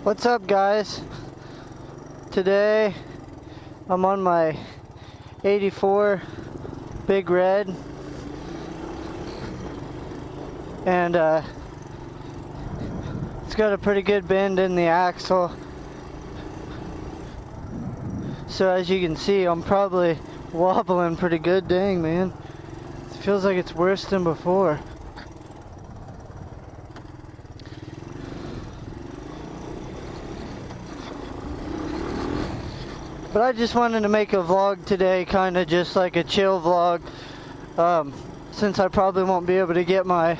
What's up, guys? Today I'm on my 84 Big Red, and it's got a pretty good bend in the axle, so as you can see I'm probably wobbling pretty good. Dang, man, it feels like it's worse than before. But I just wanted to make a vlog today, kind of just like a chill vlog, since I probably won't be able to get my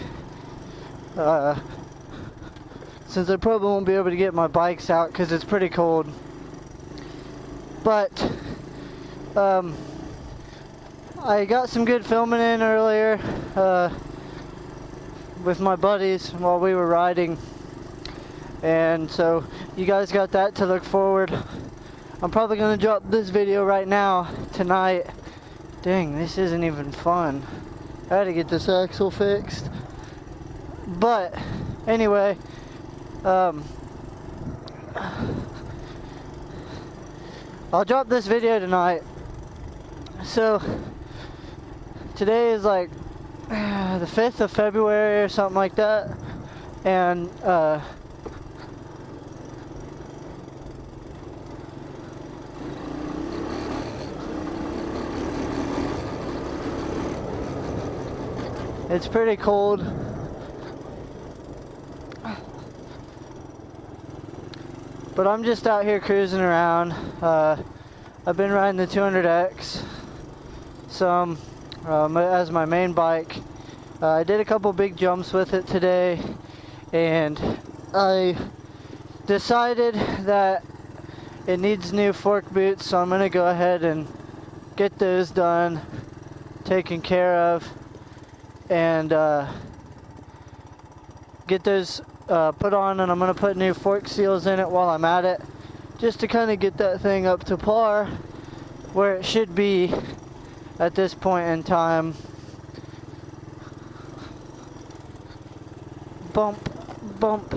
bikes out because it's pretty cold. But I got some good filming in earlier with my buddies while we were riding, and so you guys got that to look forward. I'm probably going to drop this video right now, tonight. Dang, this isn't even fun. I had to get this axle fixed. But, anyway, I'll drop this video tonight. So, today is like the 5th of February or something like that. And, it's pretty cold. But I'm just out here cruising around. I've been riding the 200X some as my main bike. I did a couple big jumps with it today, and I decided that it needs new fork boots, so I'm gonna go ahead and get those done, taken care of, and get those put on, and I'm going to put new fork seals in it while I'm at it, just to kind of get that thing up to par where it should be at this point in time. Bump, bump.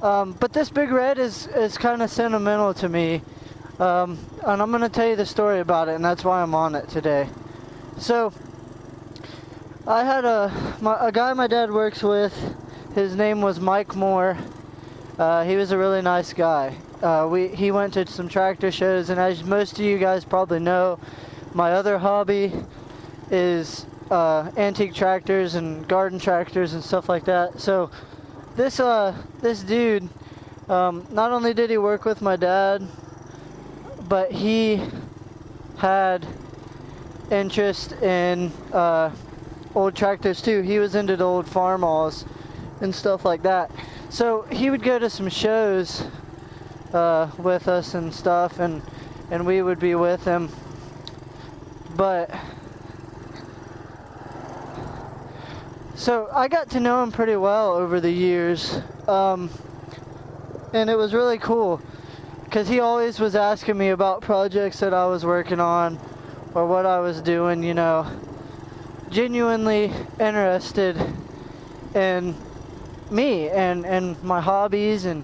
But this Big Red is kind of sentimental to me, and I'm going to tell you the story about it, and that's why I'm on it today. So I had a guy my dad works with. His name was Mike Moore. He was a really nice guy. He went to some tractor shows, and as most of you guys probably know, my other hobby is antique tractors and garden tractors and stuff like that. So this dude, not only did he work with my dad, but he had interest in old tractors too. He was into the old Farmalls and stuff like that. So he would go to some shows with us and stuff, and we would be with him. But so I got to know him pretty well over the years, and it was really cool because he always was asking me about projects that I was working on or what I was doing, you know, genuinely interested in me and my hobbies and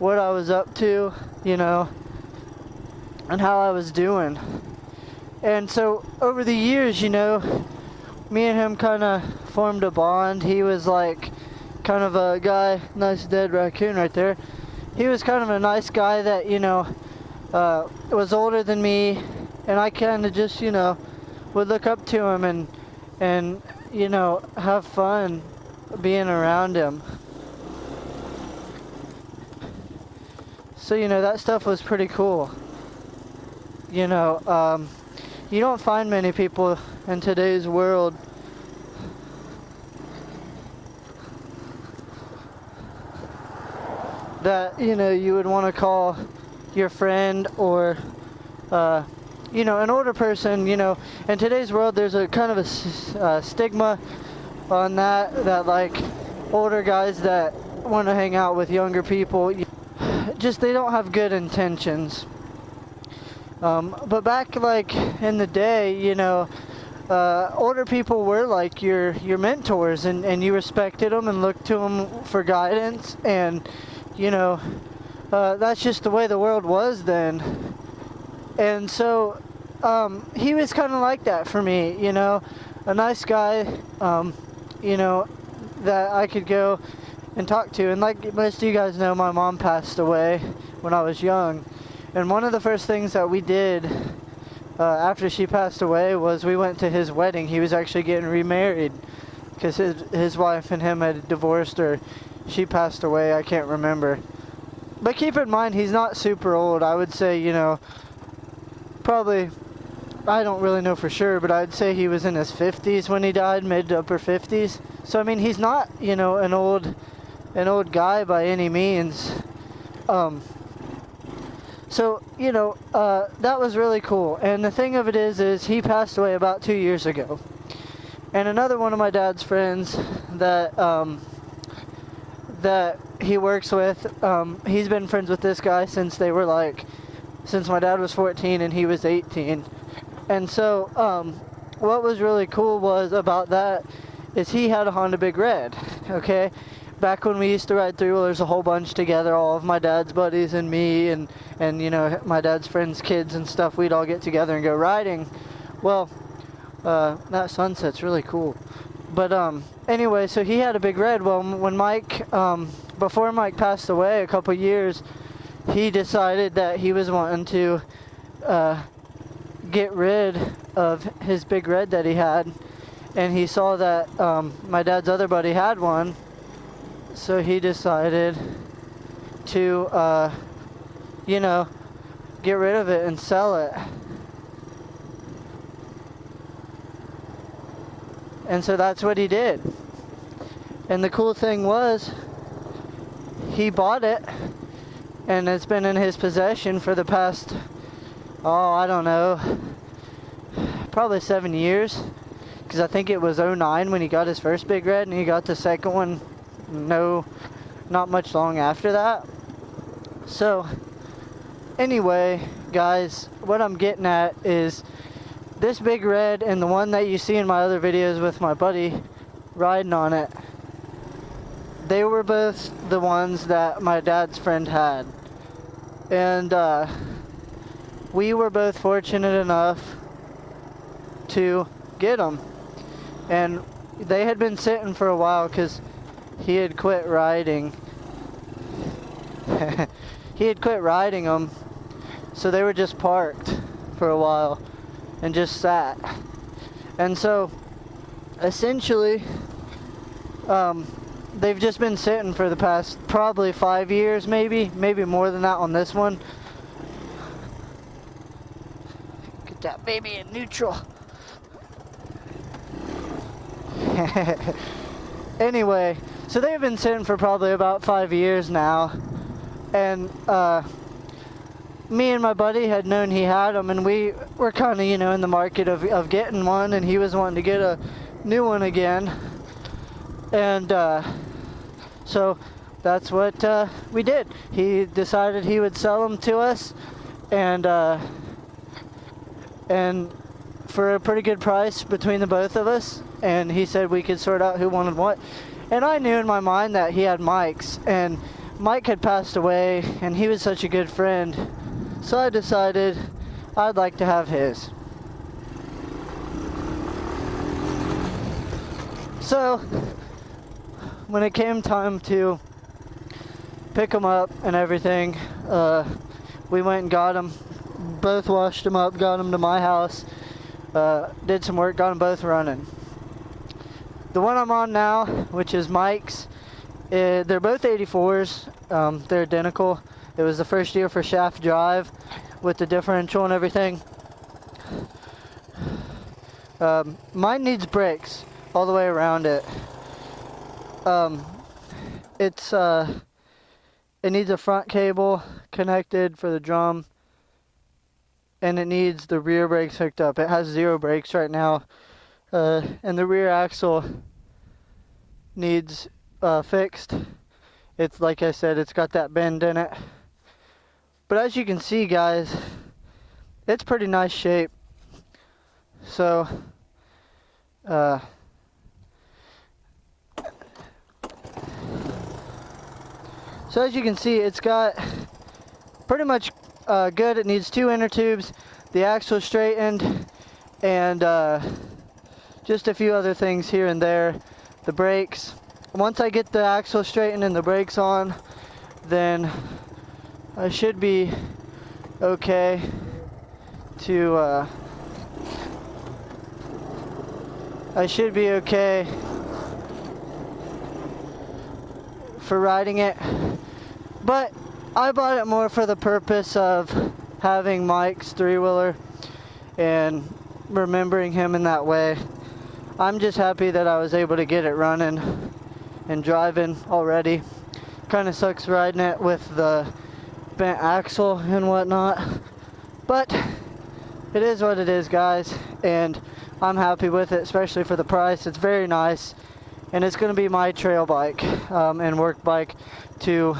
what I was up to, you know, and how I was doing. And so over the years, you know, me and him kind of formed a bond. He was like kind of a guy, nice dead raccoon right there. He was kind of a nice guy that, you know, was older than me, and I kind of just, you know, would look up to him and you know, have fun being around him. So, you know, that stuff was pretty cool. You know, you don't find many people in today's world that, you know, you would want to call your friend, or you know, an older person. You know, in today's world there's a kind of a stigma on that like older guys that want to hang out with younger people, just they don't have good intentions. But back like in the day, you know, older people were like your mentors, and you respected them and looked to them for guidance, and you know, that's just the way the world was then. And so he was kind of like that for me, you know, a nice guy, you know, that I could go and talk to. And like most of you guys know, my mom passed away when I was young. And one of the first things that we did after she passed away was we went to his wedding. He was actually getting remarried because his wife and him had divorced, or she passed away, I can't remember. But keep in mind, he's not super old. I would say, you know, probably, I don't really know for sure, but I'd say he was in his 50s when he died, mid to upper 50s. So I mean, he's not, you know, an old guy by any means. So, you know, that was really cool. And the thing of it is he passed away about 2 years ago. And another one of my dad's friends that that he works with, he's been friends with this guy since my dad was 14 and he was 18. And so what was really cool was about that is he had a Honda Big Red, okay? Back when we used to ride three-wheelers a whole bunch together, all of my dad's buddies and me and you know, my dad's friends' kids and stuff, we'd all get together and go riding. Well, that sunset's really cool. But anyway, so he had a Big Red. Well, when Mike, before Mike passed away a couple years, he decided that he was wanting to get rid of his Big Red that he had. And he saw that my dad's other buddy had one. So he decided to, you know, get rid of it and sell it. And so that's what he did. And the cool thing was, he bought it, and it's been in his possession for the past, I don't know, probably 7 years. Because I think it was 2009 when he got his first Big Red, and he got the second one, not much long after that. So, anyway, guys, what I'm getting at is, this Big Red and the one that you see in my other videos with my buddy riding on it, they were both the ones that my dad's friend had. And we were both fortunate enough to get them. And they had been sitting for a while because he had quit riding. He had quit riding them, so they were just parked for a while and just sat. And so essentially they've just been sitting for the past probably 5 years, maybe more than that on this one. Get that baby in neutral. Anyway, so they've been sitting for probably about 5 years now. And me and my buddy had known he had them, and we were kind of, you know, in the market of getting one, and he was wanting to get a new one again. And so that's what we did. He decided he would sell them to us, and for a pretty good price between the both of us. And he said we could sort out who wanted what. And I knew in my mind that he had Mike's, and Mike had passed away, and he was such a good friend. So I decided I'd like to have his. So when it came time to pick them up and everything, we went and got them. Both washed them up, got them to my house, did some work, got them both running. The one I'm on now, which is Mike's, they're both 84s. They're identical. It was the first year for shaft drive with the differential and everything. Mine needs brakes all the way around it. It needs a front cable connected for the drum, and it needs the rear brakes hooked up. It has 0 brakes right now, and the rear axle needs fixed. It's, like I said, it's got that bend in it. But as you can see, guys, it's pretty nice shape. So So as you can see, it's got pretty much good. It needs 2 inner tubes, the axle straightened, and just a few other things here and there. The brakes. Once I get the axle straightened and the brakes on, then I should be okay to for riding it. But I bought it more for the purpose of having Mike's 3-wheeler and remembering him in that way. I'm just happy that I was able to get it running and driving already. Kind of sucks riding it with the bent axle and whatnot, but it is what it is, guys, and I'm happy with it, especially for the price. It's very nice, and it's going to be my trail bike and work bike to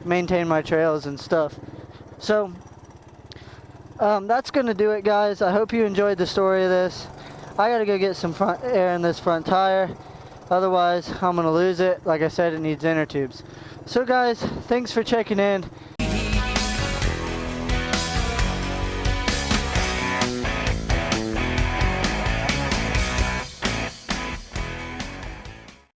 maintain my trails and stuff. So that's going to do it, guys. I hope you enjoyed the story of this. I got to go get some front air in this front tire, otherwise I'm going to lose it. Like I said, it needs inner tubes. So guys, thanks for checking in.